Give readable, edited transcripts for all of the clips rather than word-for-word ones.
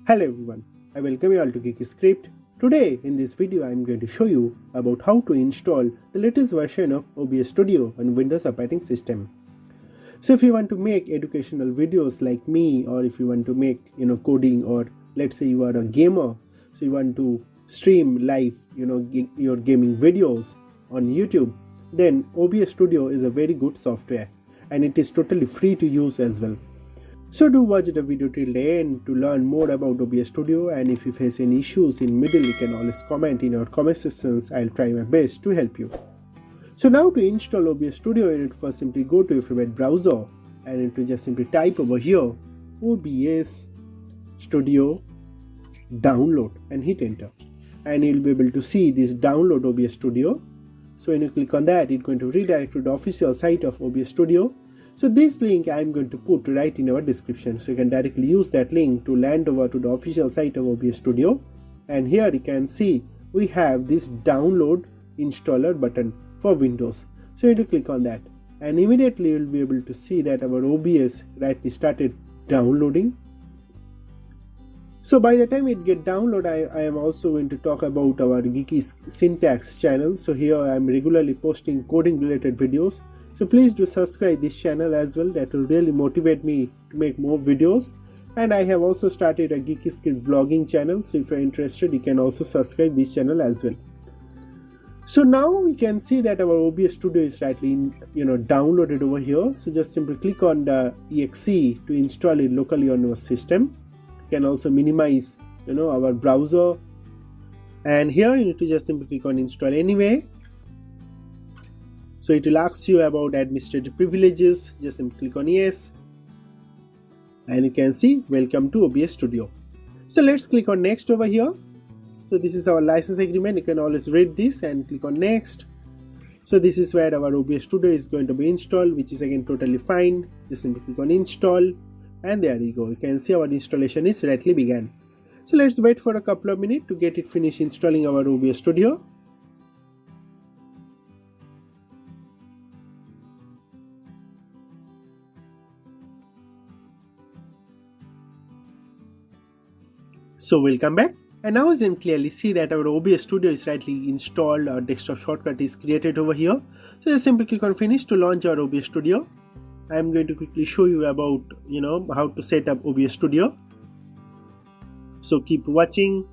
Hello everyone, I welcome you all to Geeky Script. Today in this video I am going to show you about how to install the latest version of OBS Studio on Windows operating system. So if you want to make educational videos like me, or if you want to make coding, or let's say you are a gamer, so you want to stream live your gaming videos on YouTube, then OBS Studio is a very good software and it is totally free to use as well. So do watch the video till the end to learn more about OBS Studio, and if you face any issues in middle you can always comment in our comment sections. I'll try my best to help you. So now to install OBS Studio, you need to first simply go to your favorite browser and you need to just simply type over here OBS Studio download and hit enter, and you'll be able to see this download OBS Studio. So when you click on that, it's going to redirect to the official site of OBS Studio. So this link I am going to put right in our description, so you can directly use that link to land over to the official site of OBS Studio. And here you can see we have this download installer button for Windows. So you need to click on that, and immediately you will be able to see that our OBS rightly started downloading. So by the time it get download, I am also going to talk about our Geeky Syntax channel. So here I am regularly posting coding related videos. So please do subscribe this channel as well. That will really motivate me to make more videos. And I have also started a Geeky Script vlogging channel. So if you're interested, you can also subscribe this channel as well. So now we can see that our OBS Studio is rightly downloaded over here. So just simply click on the exe to install it locally on your system. You can also minimize our browser. And here you need to just simply click on install anyway. So it will ask you about administrative privileges. Just simply click on yes, and you can see welcome to OBS Studio. So let's click on next over here. So this is our license agreement. You can always read this and click on next. So this is where our OBS Studio is going to be installed, which is again totally fine. Just simply click on install, and there you go. You can see our installation is rightly began. So let's wait for a couple of minutes to get it finished installing our OBS Studio. So we'll come back, and now you can clearly see that our OBS Studio is rightly installed. Our desktop shortcut is created over here. So just simply click on finish to launch our OBS Studio. I am going to quickly show you about how to set up OBS Studio. So keep watching,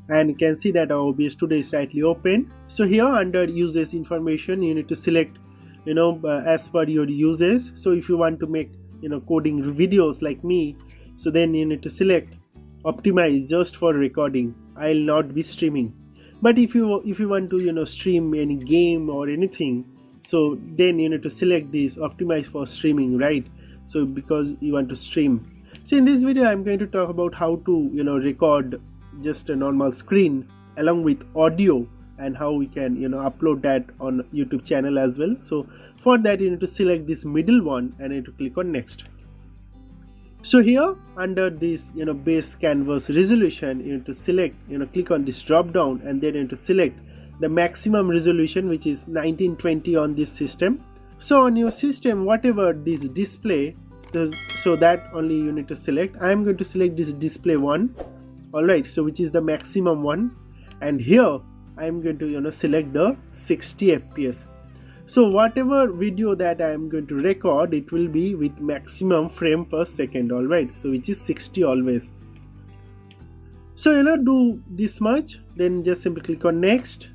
and you can see that our OBS Studio is rightly open. So here under users information, you need to select as per your users. So if you want to make coding videos like me, so then you need to select optimize just for recording. I'll not be streaming. But if you want to stream any game or anything, so then you need to select this optimize for streaming, right? So because you want to stream. So in this video I'm going to talk about how to record just a normal screen along with audio, and how we can upload that on YouTube channel as well. So for that you need to select this middle one and you need to click on next. So here under this base canvas resolution, you need to select click on this drop down, and then you need to select the maximum resolution, which is 1920 on this system. So on your system whatever this display, so that only you need to select. I am going to select this display one, alright, so which is the maximum one, and here I am going to select the 60 fps. So whatever video that I am going to record, it will be with maximum frame per second, alright, so which is 60 always. So do this much, then just simply click on next.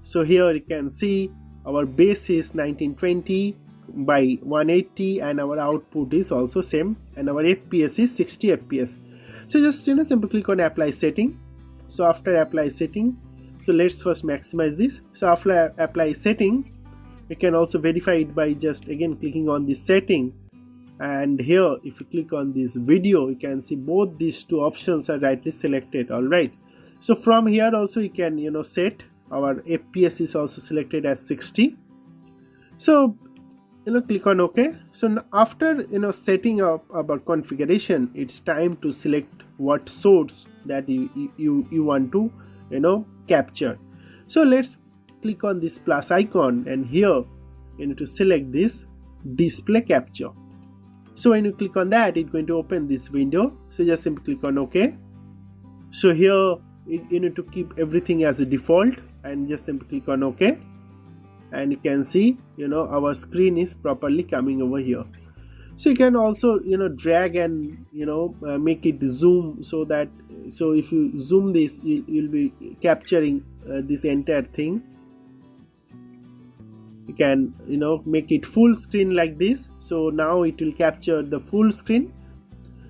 So here you can see our base is 1920 by 180, and our output is also same, and our fps is 60 fps. So just simply click on apply setting. So after apply setting, so let's first maximize this. So after apply setting, you can also verify it by just again clicking on this setting, and here if you click on this video, you can see both these two options are rightly selected, alright. So from here also you can set our fps is also selected as 60. So click on OK. So after setting up our configuration, it's time to select what source that you want to capture. So let's click on this plus icon, and here you need to select this display capture. So when you click on that, it's going to open this window. So just simply click on OK. So here you need to keep everything as a default and just simply click on OK. And you can see, our screen is properly coming over here. So you can also, drag and, make it zoom so if you zoom this, you'll be capturing this entire thing. You can, make it full screen like this. So now it will capture the full screen.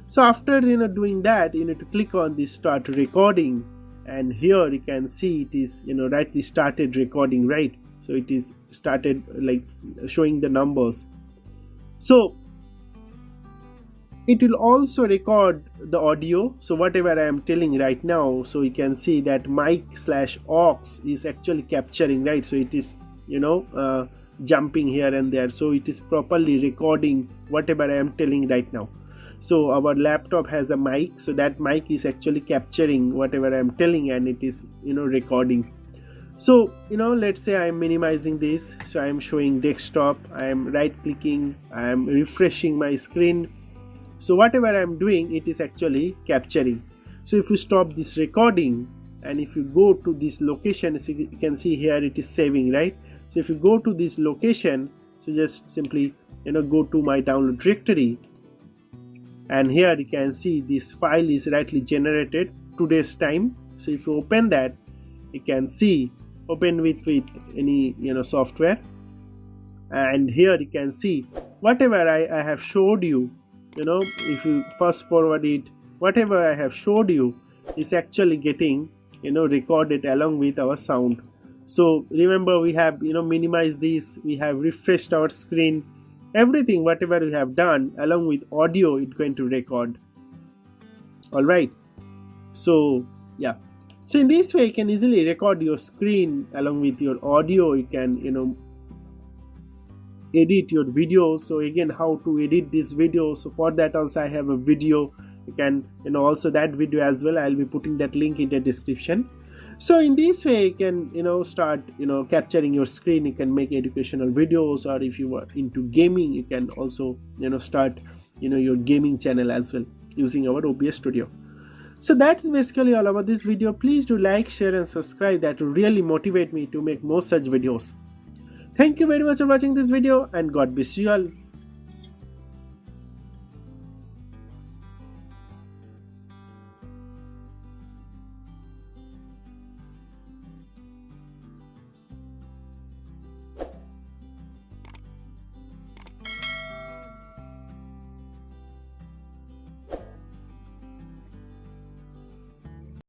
So after, doing that, you need to click on this start recording. And here you can see it is, rightly started recording, right? So it is started like showing the numbers. So it will also record the audio. So whatever I am telling right now, so you can see that mic/aux is actually capturing, right? So it is, jumping here and there. So it is properly recording whatever I am telling right now. So our laptop has a mic. So that mic is actually capturing whatever I am telling, and it is, recording. So, let's say I am minimizing this. So I am showing desktop. I am right clicking. I am refreshing my screen. So whatever I am doing, it is actually capturing. So if you stop this recording and if you go to this location, so you can see here it is saving, right? So if you go to this location, so just simply, go to my download directory. And here you can see this file is rightly generated today's time. So if you open that, you can see open with any software, and here you can see whatever I have showed you. If you fast forward it, whatever I have showed you is actually getting recorded along with our sound. So remember, we have minimized this, we have refreshed our screen, everything whatever we have done along with audio, it's going to record. All right, so yeah, so in this way you can easily record your screen along with your audio. You can edit your video. So again, how to edit this video, so for that also I have a video. You can also that video as well, I'll be putting that link in the description. So in this way you can start capturing your screen. You can make educational videos, or if you are into gaming, you can also start your gaming channel as well using our OBS Studio. So that's basically all about this video. Please do like, share and subscribe. That will really motivate me to make more such videos. Thank you very much for watching this video, and God bless you all.